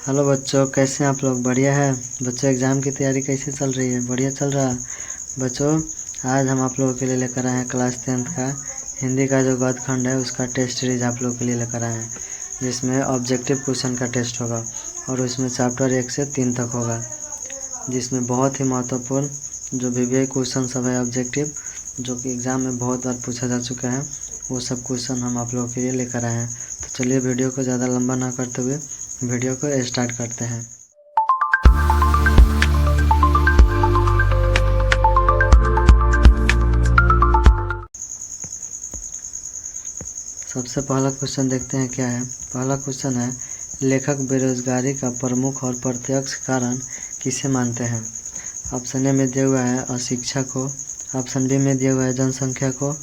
Hello बच्चों, कैसे हैं आप लोग? बढ़िया है बच्चों। एग्ज़ाम की तैयारी कैसे चल रही है? बढ़िया चल रहा है बच्चों। आज हम आप लोगों के लिए लेकर आए हैं क्लास 10th का हिंदी का जो गद्य खंड है उसका टेस्ट सीरीज आप लोगों के लिए लेकर आए हैं, जिसमें ऑब्जेक्टिव क्वेश्चन का टेस्ट होगा और उसमें चैप्टर 1 से 3 तक होगा, जिसमें बहुत ही महत्वपूर्ण जो विवेक क्वेश्चन सब है ऑब्जेक्टिव, जो कि एग्ज़ाम में बहुत बार पूछा जा चुका है, वो सब क्वेश्चन हम आप लोगों के लिए लेकर आए हैं। तो चलिए वीडियो को ज़्यादा लंबा ना करते हुए वीडियो को स्टार्ट करते हैं। सबसे पहला क्वेश्चन देखते हैं क्या है। पहला क्वेश्चन है, लेखक बेरोजगारी का प्रमुख और प्रत्यक्ष कारण किसे मानते हैं? ऑप्शन ए में दिया हुआ है अशिक्षा को, ऑप्शन बी में दिया हुआ है जनसंख्या को,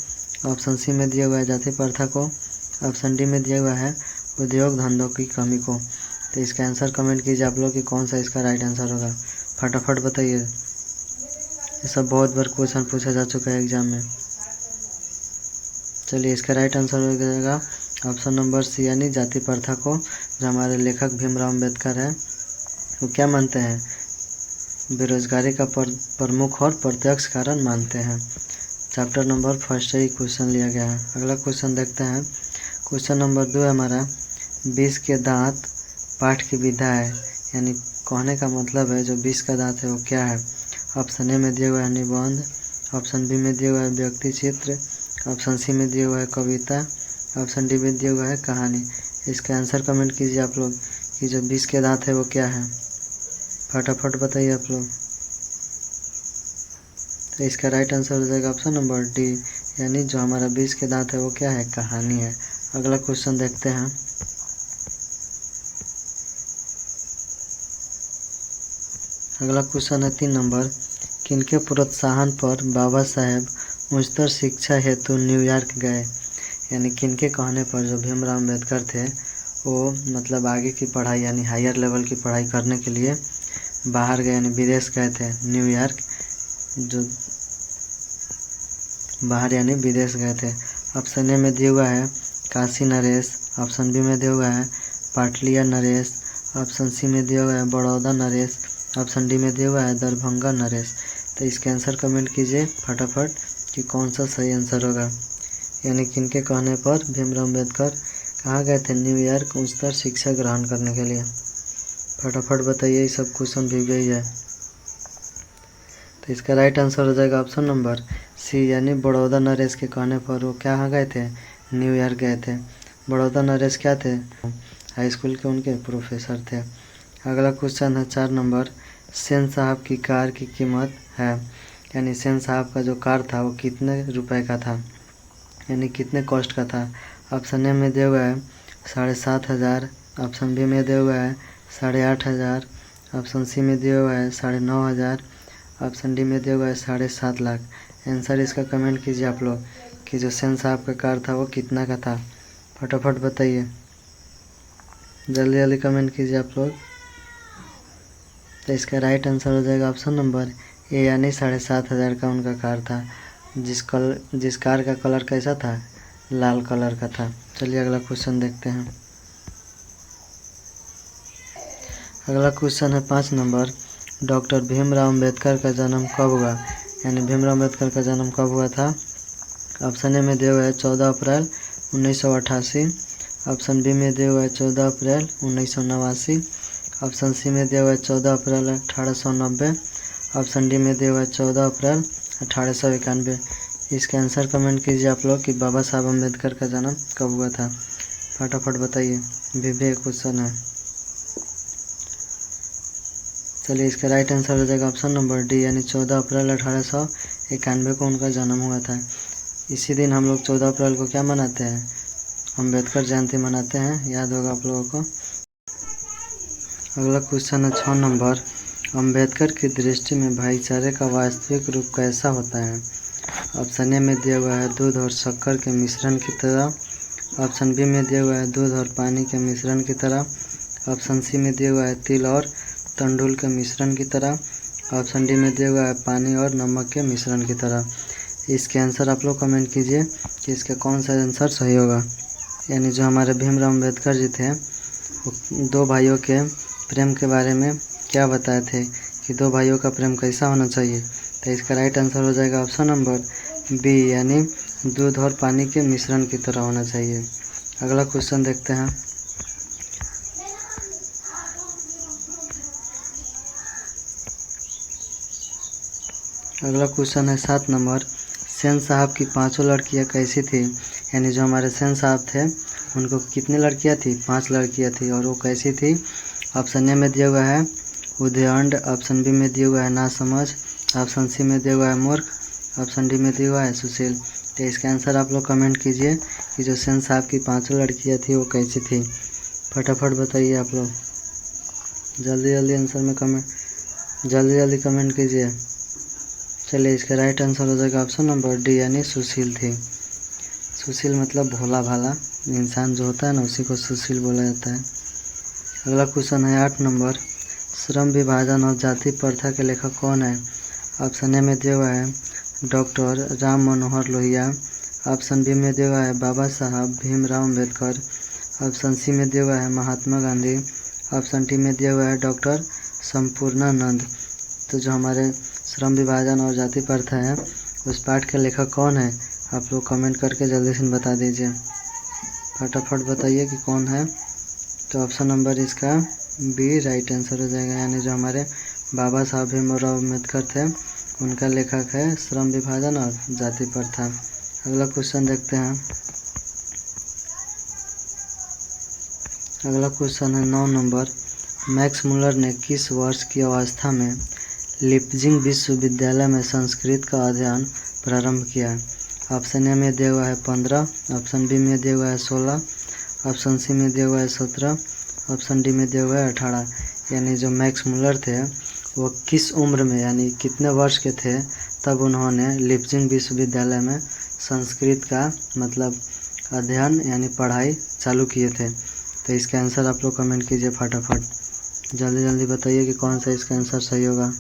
ऑप्शन सी में दिया हुआ है जाति प्रथा को, ऑप्शन डी में दिया हुआ है उद्योग धंधों की कमी को। तो इसका आंसर कमेंट कीजिए आप लोग कि कौन सा इसका राइट आंसर होगा। फटाफट बताइए, ये सब बहुत बार क्वेश्चन पूछा जा चुका है एग्जाम में। चलिए इसका राइट आंसर हो जाएगा ऑप्शन नंबर सी, यानी जाति प्रथा को, जो हमारे लेखक भीमराव अम्बेडकर है वो क्या मानते हैं? बेरोजगारी का प्रमुख और प्रत्यक्ष कारण मानते हैं। चैप्टर नंबर फर्स्ट से ही क्वेश्चन लिया गया है। अगला क्वेश्चन देखते हैं। क्वेश्चन नंबर 2 है हमारा, 20 के दांत पाठ की विधा है, यानी कहने का मतलब है जो 20 का दांत है वो क्या है? ऑप्शन ए में दिया हुआ है निबंध, ऑप्शन बी में दिया हुआ है व्यक्ति चित्र, ऑप्शन सी में दिया हुआ है कविता, ऑप्शन डी में दिया हुआ है कहानी। इसका आंसर कमेंट कीजिए आप लोग कि जो 20 के दांत है वो क्या है। फटाफट बताइए आप लोग। तो इसका राइट आंसर हो जाएगा ऑप्शन नंबर डी, यानी जो हमारा 20 के दांत है वो क्या है? कहानी है। अगला क्वेश्चन देखते हैं। अगला क्वेश्चन है 3 नंबर, किनके प्रोत्साहन पर बाबा साहेब उच्चतर शिक्षा हेतु न्यूयॉर्क गए? यानी किनके कहने पर जो भीमराव अम्बेडकर थे वो मतलब आगे की पढ़ाई यानी हायर लेवल की पढ़ाई करने के लिए बाहर गए, यानी विदेश गए थे, न्यूयॉर्क जो बाहर यानी विदेश गए थे। ऑप्शन ए में दिया हुआ है काशी नरेश, ऑप्शन बी में दिया हुआ है पाटलिया नरेश, ऑप्शन सी में दिया हुआ है बड़ौदा नरेश, ऑप्शन डी में दिया हुआ है दरभंगा नरेश। तो इसका आंसर कमेंट कीजिए फटाफट कि कौन सा सही आंसर होगा। यानी किनके कहने पर भीमराव अम्बेडकर कहाँ गए थे? न्यूयॉर्क उच्चतर शिक्षा ग्रहण करने के लिए। फटाफट बताइए, ये सब क्वेश्चन भी गई है। तो इसका राइट आंसर हो जाएगा ऑप्शन नंबर सी, यानी बड़ौदा नरेश के कहने पर वो कहाँ गए थे? न्यूयॉर्क गए थे। बड़ौदा नरेश क्या थे? हाई स्कूल के उनके प्रोफेसर थे। अगला क्वेश्चन है 4 नंबर, सेन साहब की कार की कीमत है, यानी सेन साहब का जो कार था वो कितने रुपए का था, यानी कितने कॉस्ट का था? ऑप्शन ए में दिया हुआ है 7,500, ऑप्शन बी में दिया हुआ है 8,500, ऑप्शन सी में दिया हुआ है 9,500, ऑप्शन डी में दिया हुआ है 7.5 लाख। आंसर इसका कमेंट कीजिए आप लोग कि जो सेन साहब का कार था वो कितना का था। फटाफट बताइए, जल्दी जल्दी कमेंट कीजिए आप लोग। तो इसका राइट आंसर हो जाएगा ऑप्शन नंबर ए, यानी 7,500 का उनका कार था, जिस कार का कलर कैसा था? लाल कलर का था। चलिए अगला क्वेश्चन देखते हैं। अगला क्वेश्चन है 5 नंबर, डॉक्टर भीमराव अम्बेडकर का जन्म कब हुआ? यानी भीमराव अम्बेडकर का जन्म कब हुआ था? ऑप्शन ए में दिया हुआ है 14 अप्रैल 1988, ऑप्शन बी में दिया हुआ है 14 अप्रैल 1989, ऑप्शन सी में दिया हुआ है 14 अप्रैल 1890, ऑप्शन डी में दिया हुआ है 14 अप्रैल 1891। इसका आंसर कमेंट कीजिए आप लोग कि बाबा साहब अम्बेडकर का जन्म कब हुआ था। फटाफट बताइए, विवेक क्वेश्चन है। चलिए इसका राइट आंसर हो जाएगा ऑप्शन नंबर डी, यानी 14 अप्रैल 1891 को उनका जन्म हुआ था। इसी दिन हम लोग 14 अप्रैल को क्या मनाते हैं? अम्बेडकर जयंती मनाते हैं, याद होगा आप लोगों को। अगला क्वेश्चन है 6 नंबर, अम्बेडकर की दृष्टि में भाईचारे का वास्तविक रूप कैसा होता है? ऑप्शन ए में दिया हुआ है दूध और शक्कर के मिश्रण की तरह, ऑप्शन बी में दिया हुआ है दूध और पानी के मिश्रण की तरह, ऑप्शन सी में दिया हुआ है तिल और तंडुल के मिश्रण की तरह, ऑप्शन डी में दिया हुआ है पानी और नमक के मिश्रण की तरह। इसके आंसर आप लोग कमेंट कीजिए कि इसका कौन सा आंसर सही होगा। यानी जो हमारे भीमराव अम्बेडकर जी थे वो 2 भाइयों के प्रेम के बारे में क्या बताए थे कि दो भाइयों का प्रेम कैसा होना चाहिए। तो इसका राइट आंसर हो जाएगा ऑप्शन नंबर बी, यानी दूध और पानी के मिश्रण की तरह होना चाहिए। अगला क्वेश्चन देखते हैं। अगला क्वेश्चन है 7 नंबर, सेन साहब की पांचों लड़कियां कैसी थी। यानी जो हमारे सेन साहब थे उनको कितनी लड़कियां थी, 5 लड़कियां थी, और वो कैसी थी। ऑप्शन ए में दिया हुआ है उदयंड, ऑप्शन बी में दिया हुआ है नासमझ, ऑप्शन सी में दिया हुआ है मूर्ख, ऑप्शन डी में दिया हुआ है सुशील। तो इसका आंसर आप लोग कमेंट कीजिए कि जो सेन साहब की पांचों लड़कियां थी वो कैसी थी। फटाफट बताइए आप लोग, जल्दी जल्दी आंसर में जल्दी कमेंट कीजिए। चलिए, इसका राइट आंसर हो जाएगा ऑप्शन नंबर डी, यानी सुशील थी। सुशील मतलब भोला भाला इंसान जो होता है ना, उसी को सुशील बोला जाता है। अगला क्वेश्चन है 8 नंबर, श्रम विभाजन और जाति प्रथा के लेखक कौन है। ऑप्शन ए में दिया हुआ है doctor Ram Manohar Lohia, option B में दिया हुआ है बाबा साहब भीमराव अम्बेडकर, ऑप्शन सी में दिया हुआ है महात्मा गांधी, ऑप्शन डी में दिया हुआ है डॉक्टर संपूर्णानंद। तो जो हमारे श्रम विभाजन और जाति प्रथा है उस पाठ के लेखक कौन है, आप लोग कमेंट करके जल्दी से बता दीजिए। फटाफट बताइए कि कौन है। तो ऑप्शन नंबर इसका बी राइट आंसर हो जाएगा, यानी जो हमारे बाबा साहब भीमराव अम्बेडकर थे उनका लेखक है श्रम विभाजन और जाति प्रथा। अगला क्वेश्चन देखते हैं। अगला क्वेश्चन है 9 नंबर, मैक्स मुलर ने किस वर्ष की अवस्था में लिप्जिंग विश्वविद्यालय में संस्कृत का अध्ययन प्रारंभ किया। ऑप्शन ए में दिया हुआ है 15, ऑप्शन बी में दिया हुआ है 16, ऑप्शन सी में दिया हुआ है 17, ऑप्शन डी में दिया हुआ है 18। यानी जो मैक्स मुलर थे वो किस उम्र में, यानी कितने वर्ष के थे तब उन्होंने लिप्जिंग विश्वविद्यालय में संस्कृत का मतलब अध्ययन यानी पढ़ाई चालू किए थे। तो इसका आंसर आप लोग कमेंट कीजिए फटाफट, जल्दी जल्दी बताइए कि कौन सा इसका आंसर सही होगा।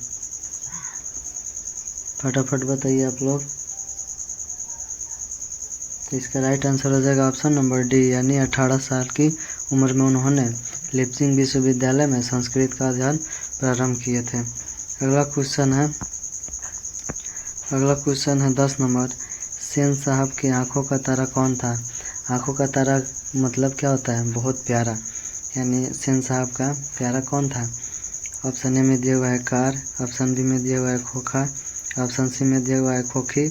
फटाफट बताइए आप लोग। तो इसका राइट आंसर हो जाएगा ऑप्शन नंबर डी, यानी 18 साल की उम्र में उन्होंने लिप्जिंग विश्वविद्यालय में संस्कृत का अध्ययन प्रारंभ किए थे। अगला क्वेश्चन है 10 नंबर, सेन साहब की आंखों का तारा कौन था। आंखों का तारा मतलब क्या होता है, बहुत प्यारा, यानी सेन साहब का प्यारा कौन था। ऑप्शन ए में दिया हुआ है कार, ऑप्शन बी में दिया हुआ है खोखा, ऑप्शन सी में दिया हुआ है खोखी,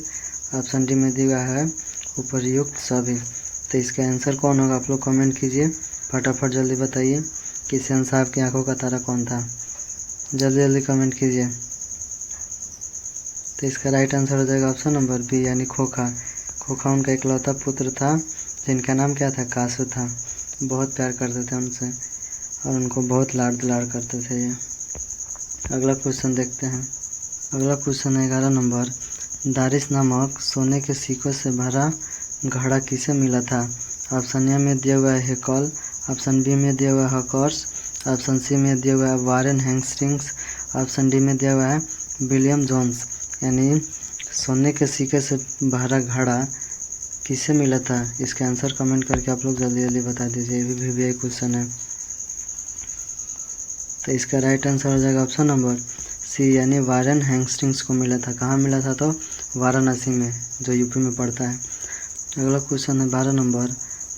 ऑप्शन डी में दिया हुआ है उपर्युक्त सभी। तो इसका आंसर कौन होगा, आप लोग कमेंट कीजिए फटाफट, जल्दी बताइए कि सेन साहब की आंखों का तारा कौन था, जल्दी जल्दी कमेंट कीजिए। तो इसका राइट आंसर हो जाएगा ऑप्शन नंबर बी, यानी खोखा। खोखा उनका इकलौता पुत्र था जिनका नाम क्या था, कासू था। बहुत प्यार करते थे उनसे और उनको बहुत लाड़ दुलार करते थे ये। अगला क्वेश्चन देखते हैं। अगला क्वेश्चन है 11 नंबर, दारिस नामक सोने के सिक्कों से भरा घड़ा किसे मिला था। ऑप्शन ए में दिया हुआ है हेकल, ऑप्शन बी में दिया हुआ है हकर्स, ऑप्शन सी में दिया हुआ है वारेन हेस्टिंग्स, ऑप्शन डी में दिया हुआ है विलियम जोन्स। यानी सोने के सिक्के से भरा घड़ा किसे मिला था, इसका आंसर कमेंट करके आप लोग जल्दी जल्दी बता दीजिए। ये भी एक क्वेश्चन है। तो इसका राइट आंसर हो जाएगा ऑप्शन नंबर सी, यानी वारेन हेस्टिंग्स को मिला था। कहाँ मिला था, तो वाराणसी में, जो यूपी में पड़ता है। अगला क्वेश्चन है 12 नंबर,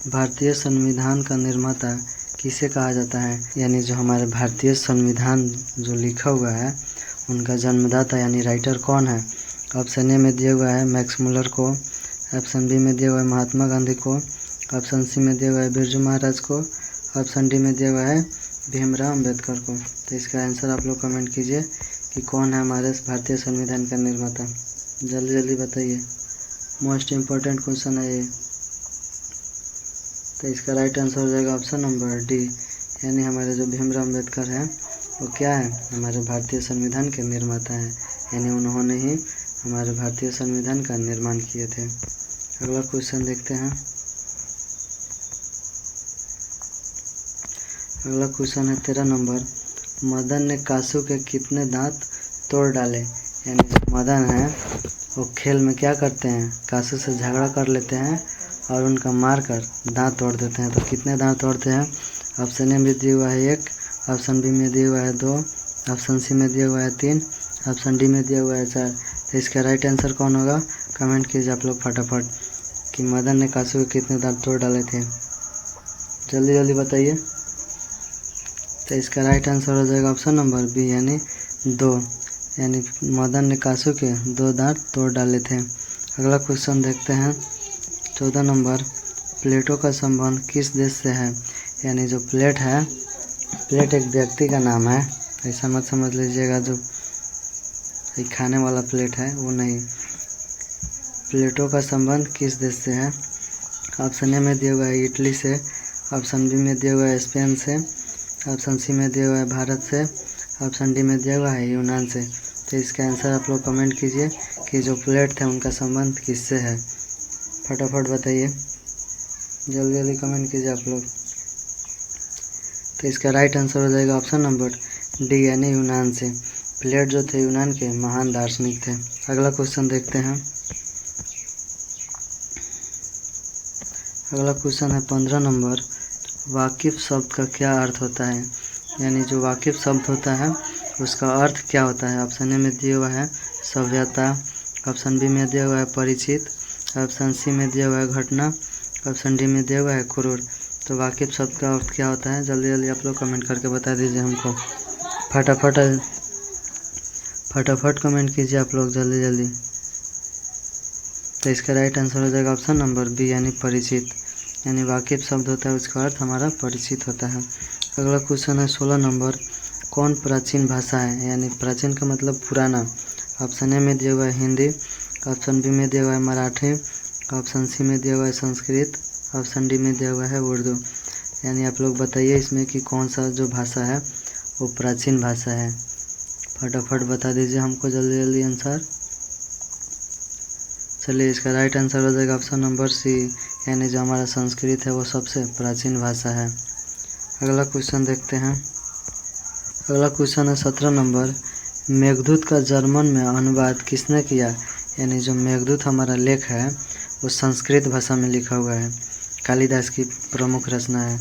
भारतीय संविधान का निर्माता किसे कहा जाता है। यानी जो हमारे भारतीय संविधान जो लिखा हुआ है उनका जन्मदाता यानी राइटर कौन है। ऑप्शन ए में दिया हुआ है मैक्स मुलर को, ऑप्शन बी में दिया हुआ है महात्मा गांधी को, ऑप्शन सी में दिया हुआ है बिरजू महाराज को, ऑप्शन डी में दिया हुआ है भीमराव अम्बेडकर को। तो इसका आंसर आप लोग कमेंट कीजिए कि कौन है हमारे भारतीय संविधान का निर्माता, जल्दी जल्दी बताइए। मोस्ट इम्पोर्टेंट क्वेश्चन है ये। तो इसका राइट आंसर हो जाएगा ऑप्शन नंबर डी, यानी हमारे जो भीमराव अम्बेडकर हैं वो क्या है, हमारे भारतीय संविधान के निर्माता हैं। यानी उन्होंने ही हमारे भारतीय संविधान का निर्माण किए थे। अगला क्वेश्चन देखते हैं। अगला क्वेश्चन है 13 नंबर, मदन ने कासू के कितने दांत तोड़ डाले। यानी जो मदन है वो खेल में क्या करते हैं, कासू से झगड़ा कर लेते हैं और उनका मार कर दांत तोड़ देते हैं। तो कितने दांत तोड़ते हैं। ऑप्शन ए में दिया हुआ है 1, ऑप्शन बी में दिया हुआ है 2, ऑप्शन सी में दिया हुआ है 3, ऑप्शन डी में दिया हुआ है 4। तो इसका राइट आंसर कौन होगा? कमेंट कीजिए आप लोग फटाफट कि मदन ने कासू के कितने दांत तोड़ डाले थे, जल्दी जल्दी बताइए। तो इसका राइट आंसर हो जाएगा ऑप्शन नंबर बी यानी 2, यानी मदन ने कासू के 2 दांत तोड़ डाले थे। अगला क्वेश्चन देखते हैं 14 नंबर, प्लेटो का संबंध किस देश से है? यानी जो प्लेट है, प्लेट एक व्यक्ति का नाम है, ऐसा मत समझ लीजिएगा जो खाने वाला प्लेट है वो नहीं। प्लेटो का संबंध किस देश से है? ऑप्शन ए में दिया हुआ है इटली से, ऑप्शन बी में दिया हुआ है स्पेन से, ऑप्शन सी में दिया हुआ है भारत से, ऑप्शन डी में दिया हुआ है यूनान से। तो इसका आंसर आप लोग कमेंट कीजिए कि जो प्लेट थे उनका संबंध किससे है, फटाफट बताइए, जल्दी जल्दी कमेंट कीजिए आप लोग। तो इसका राइट आंसर हो जाएगा ऑप्शन नंबर डी यानी यूनान से। प्लेट जो थे यूनान के महान दार्शनिक थे। अगला क्वेश्चन देखते हैं। अगला क्वेश्चन है 15 नंबर, वाकिफ शब्द का क्या अर्थ होता है? यानी जो वाकिफ शब्द होता है उसका अर्थ क्या होता है? ऑप्शन ए में दिया हुआ है सभ्यता, ऑप्शन बी में दिया हुआ है परिचित, ऑप्शन सी में दिया हुआ है घटना, ऑप्शन डी में दिया हुआ है क्रूर। तो वाकिफ शब्द का अर्थ क्या होता है? जल्दी जल्दी आप लोग कमेंट करके बता दीजिए हमको, फटाफट कमेंट कीजिए आप लोग जल्दी जल्दी। तो इसका राइट आंसर हो जाएगा ऑप्शन नंबर बी यानी परिचित, यानी वाकिफ शब्द होता है उसका अर्थ हमारा परिचित होता है। अगला क्वेश्चन है 16 नंबर, कौन प्राचीन भाषा है? यानी प्राचीन का मतलब पुराना। ऑप्शन ए में दिया हुआ है हिंदी, ऑप्शन बी में दिया हुआ है मराठी, ऑप्शन सी में दिया हुआ है संस्कृत, ऑप्शन डी में दिया हुआ है उर्दू। यानी आप लोग बताइए इसमें कि कौन सा जो भाषा है वो प्राचीन भाषा है, फटाफट बता दीजिए हमको जल्दी जल्दी आंसर। चलिए इसका राइट आंसर हो जाएगा ऑप्शन नंबर सी, यानी जो हमारा संस्कृत है वो सबसे प्राचीन भाषा है। अगला क्वेश्चन देखते हैं। अगला क्वेश्चन है 17 नंबर, मेघदूत का जर्मन में अनुवाद किसने किया? यानी जो मेघदूत हमारा लेख है वो संस्कृत भाषा में लिखा हुआ है, कालिदास की प्रमुख रचना है,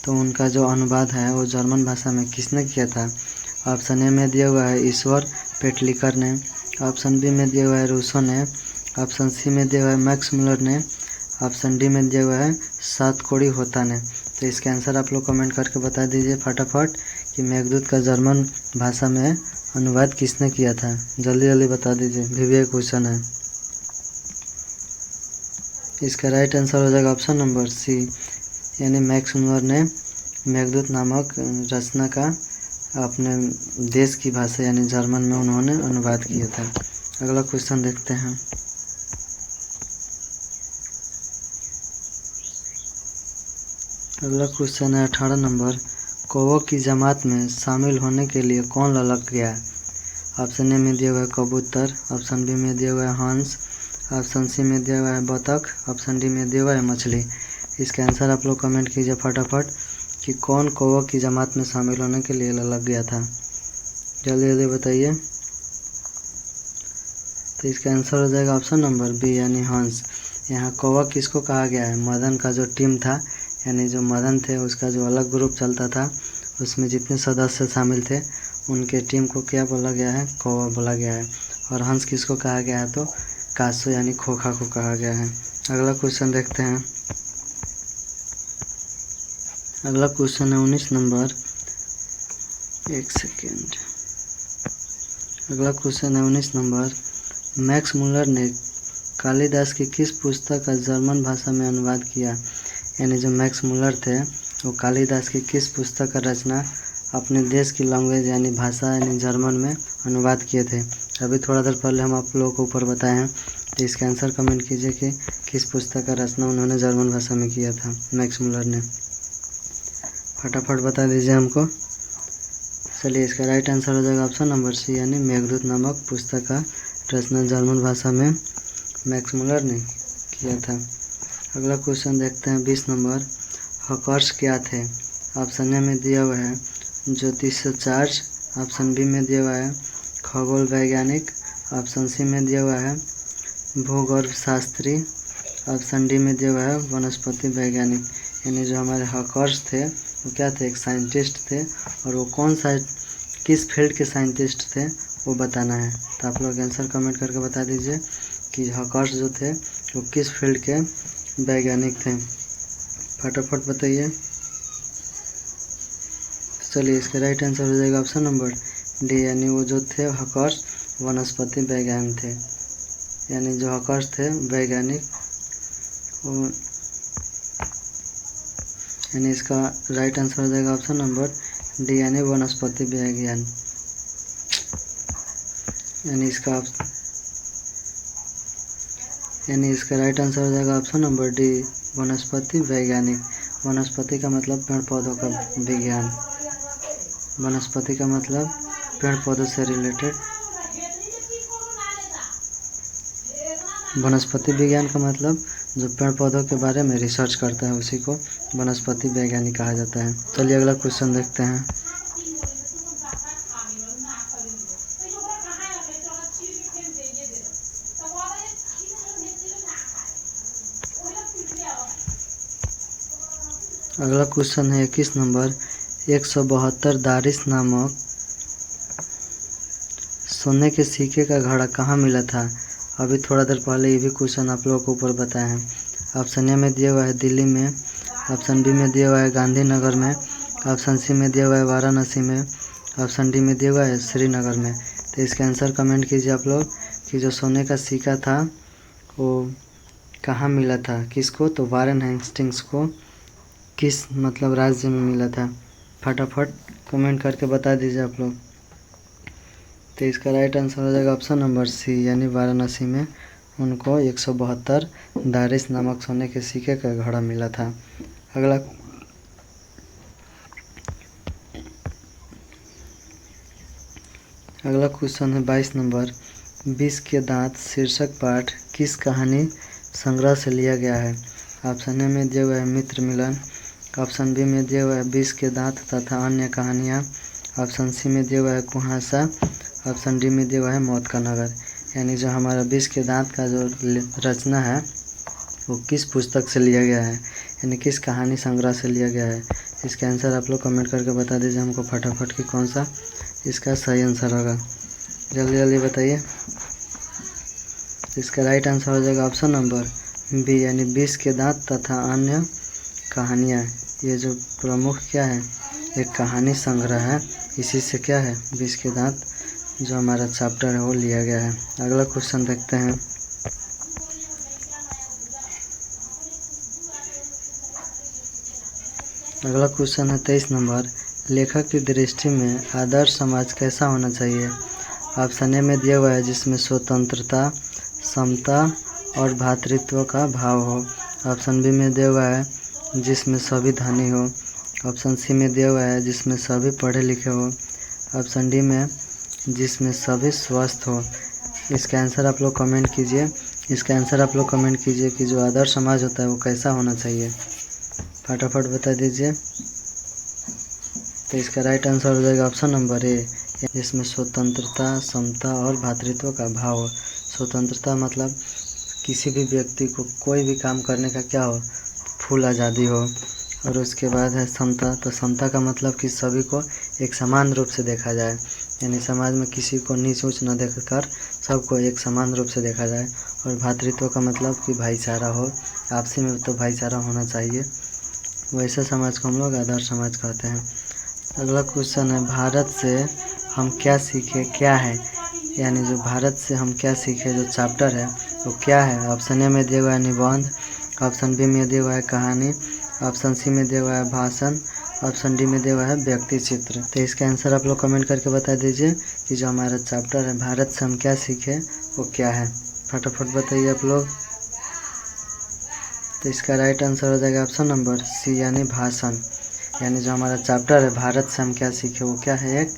तो उनका जो अनुवाद है वो जर्मन भाषा में किसने किया था? ऑप्शन ए में दिया हुआ है ईश्वर पेटलिकर ने, ऑप्शन बी में दिया हुआ है रूसो ने, ऑप्शन सी में दिया हुआ है मैक्स मुलर ने, ऑप्शन डी में दिया हुआ है सातकोड़ी होता ने। तो इसका आंसर आप लोग कमेंट करके बता दीजिए फटाफट कि मेघदूत का जर्मन भाषा में अनुवाद किसने किया था, जल्दी जल्दी बता दीजिए, भी क्वेश्चन है। इसका राइट आंसर हो जाएगा ऑप्शन नंबर सी, यानी मैक्स मुलर ने मेघदूत नामक रचना का अपने देश की भाषा यानी जर्मन में उन्होंने अनुवाद किया था। अगला क्वेश्चन देखते हैं। अगला क्वेश्चन है 18 नंबर, कौवों की जमात में शामिल होने के लिए कौन ललक गया? ऑप्शन ए में दिया हुआ है कबूतर, ऑप्शन बी में दिया हुआ है हंस, ऑप्शन सी में दिया हुआ है बतख, ऑप्शन डी में दिया हुआ है मछली। इसका आंसर आप लोग कमेंट कीजिए फटाफट कि कौन कौवों की जमात में शामिल होने के लिए ललक गया था, जल्दी जल्दी बताइए। तो इसका आंसर हो जाएगा ऑप्शन नंबर बी यानी हंस। यहाँ कौवा किसको कहा गया है? मदन का जो टीम था, यानी जो मदन थे उसका जो अलग ग्रुप चलता था उसमें जितने सदस्य शामिल थे उनके टीम को क्या बोला गया है? कौवा बोला गया है। और हंस किसको कहा गया है? तो कासो यानी खोखा को कहा गया है। अगला क्वेश्चन देखते हैं। अगला क्वेश्चन है 19 नंबर, एक सेकेंड। अगला क्वेश्चन है 19 नंबर, मैक्स मुलर ने कालिदास की किस पुस्तक का जर्मन भाषा में अनुवाद किया? यानी जो मैक्स मुलर थे वो कालिदास की किस पुस्तक का रचना अपने देश की लैंग्वेज यानी भाषा यानी जर्मन में अनुवाद किए थे? अभी थोड़ा देर पहले हम आप लोगों को ऊपर बताए हैं, तो इसका आंसर कमेंट कीजिए कि किस पुस्तक का रचना उन्होंने जर्मन भाषा में किया था मैक्स मुलर ने, फटाफट बता दीजिए हमको। चलिए इसका राइट आंसर हो जाएगा ऑप्शन नंबर सी यानी मेघदूत नामक पुस्तक का रचना जर्मन भाषा में मैक्स मुलर ने किया था। अगला क्वेश्चन देखते हैं 20 नंबर, हॉकर्स क्या थे? ऑप्शन ए में दिया हुआ है ज्योतिषाचार्य, ऑप्शन बी में दिया हुआ है खगोल वैज्ञानिक, ऑप्शन सी में दिया हुआ है भूगर्भ शास्त्री, ऑप्शन डी में दिया हुआ है वनस्पति वैज्ञानिक। यानी जो हमारे हॉकर्स थे वो क्या थे, एक साइंटिस्ट थे, और वो किस फील्ड के साइंटिस्ट थे वो बताना है। तो आप लोग आंसर कमेंट करके बता दीजिए कि हॉकर्स जो थे वो किस फील्ड के वैज्ञानिक थे, फटाफट बताइए। चलिए इसका राइट आंसर हो जाएगा ऑप्शन नंबर डी, यानी वो जो थे हॉकर्स वनस्पति वैज्ञानिक थे, यानी जो हॉकर्स थे वैज्ञानिक, यानी इसका राइट आंसर हो जाएगा ऑप्शन नंबर डी, यानी वनस्पति विज्ञान, यानी इसका राइट आंसर हो जाएगा ऑप्शन नंबर डी, वनस्पति वैज्ञानिक। वनस्पति का मतलब पेड़ पौधों का विज्ञान, वनस्पति का मतलब पेड़ पौधों से रिलेटेड, वनस्पति विज्ञान का मतलब जो पेड़ पौधों के बारे में रिसर्च करता है उसी को वनस्पति वैज्ञानिक कहा जाता है। चलिए अगला क्वेश्चन देखते हैं। अगला क्वेश्चन है 21 नंबर, 172 दारिस नामक सोने के सिक्के का घड़ा कहाँ मिला था। अभी थोड़ा देर पहले ये भी क्वेश्चन आप लोगों को ऊपर बताया है। ऑप्शन ए में दिया हुआ है दिल्ली में, ऑप्शन बी में दिया हुआ है गांधीनगर में, ऑप्शन सी में दिया हुआ है वाराणसी में, ऑप्शन डी में दिया हुआ है श्रीनगर में। तो इसका आंसर कमेंट कीजिए आप लोग कि जो सोने का सिक्का था वो कहाँ मिला था, किसको, तो वारेन हेस्टिंग्स को किस मतलब राज्य में मिला था, फटाफट कमेंट करके बता दीजिए आप लोग। तो इसका राइट आंसर हो जाएगा ऑप्शन नंबर सी, यानी वाराणसी में उनको 172 दारिस नामक सोने के सिक्के का घड़ा मिला था। अगला क्वेश्चन है 22 नंबर, 20 के दांत शीर्षक पाठ किस कहानी संग्रह से लिया गया है। ऑप्शन ए में दिया हुआ है मित्र मिलन, ऑप्शन बी में दिया हुआ है 20 के दांत तथा अन्य कहानियाँ, ऑप्शन सी में दिया हुआ है कुहासा, ऑप्शन डी में दिया हुआ है मौत का नगर। यानी जो हमारा 20 के दांत का जो रचना है वो किस पुस्तक से लिया गया है, यानी किस कहानी संग्रह से लिया गया है। इसका आंसर आप लोग कमेंट करके बता दीजिए हमको फटाफट कि कौन सा इसका सही आंसर होगा, जल्दी जल्दी बताइए। इसका राइट आंसर हो जाएगा ऑप्शन नंबर बी, यानी 20 के दांत तथा अन्य कहानियाँ। ये जो प्रमुख क्या है, एक कहानी संग्रह है, इसी से क्या है 20 के दांत जो हमारा चैप्टर है वो लिया गया है। अगला क्वेश्चन देखते हैं। अगला क्वेश्चन है 23 नंबर, लेखक की दृष्टि में आदर्श समाज कैसा होना चाहिए। ऑप्शन ए में दिया हुआ है जिसमें स्वतंत्रता, समता और भ्रातृत्व का भाव हो, ऑप्शन बी में दिया हुआ है जिसमें सभी धनी हो, ऑप्शन सी में दिया हुआ है जिसमें सभी पढ़े लिखे हो, ऑप्शन डी में जिसमें सभी स्वस्थ हो। इसका आंसर आप लोग कमेंट कीजिए। इसका आंसर आप लोग कमेंट कीजिए कि जो आदर्श समाज होता है वो कैसा होना चाहिए, फटाफट बता दीजिए। तो इसका राइट आंसर हो जाएगा ऑप्शन नंबर ए, जिसमें स्वतंत्रता, समता और भ्रातृत्व का भाव हो। स्वतंत्रता मतलब किसी भी व्यक्ति को कोई भी काम करने का क्या हो, फुल आज़ादी हो। और उसके बाद है समता, तो समता का मतलब कि सभी को एक समान रूप से देखा जाए, यानी समाज में किसी को नीच ऊंच न देखकर सबको एक समान रूप से देखा जाए। और भ्रातृत्व का मतलब कि भाईचारा हो, आपसी में तो भाईचारा होना चाहिए, वैसे समाज को हम लोग आदर्श समाज कहते हैं। अगला क्वेश्चन है, भारत से हम क्या सीखे क्या है, यानी जो भारत से हम क्या सीखे जो चैप्टर है वो क्या है। ऑप्शन ए में दिया हुआ है निबंध, ऑप्शन बी में दिया हुआ है कहानी, ऑप्शन सी में दिया हुआ है भाषण, ऑप्शन डी में दिया हुआ है व्यक्ति चित्र। तो इसका आंसर आप लोग कमेंट करके बता दीजिए कि जो हमारा चैप्टर है भारत से हम क्या सीखे वो क्या है, फटाफट बताइए आप लोग। तो इसका राइट आंसर हो जाएगा ऑप्शन नंबर सी, यानी भाषण। यानी जो हमारा चैप्टर है भारत से हम क्या सीखे वो क्या है, एक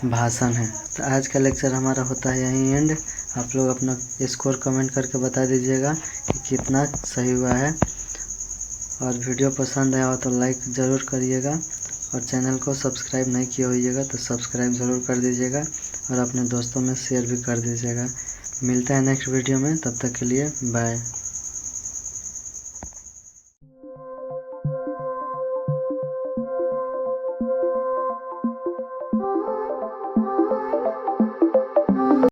भाषण है। तो आज का लेक्चर हमारा होता है यहीं एंड। आप लोग अपना स्कोर कमेंट करके बता दीजिएगा कि कितना सही हुआ है। और वीडियो पसंद आया हो तो लाइक ज़रूर करिएगा, और चैनल को सब्सक्राइब नहीं किया होइएगा तो सब्सक्राइब ज़रूर कर दीजिएगा, और अपने दोस्तों में शेयर भी कर दीजिएगा। मिलते हैं नेक्स्ट वीडियो में, तब तक के लिए बाय।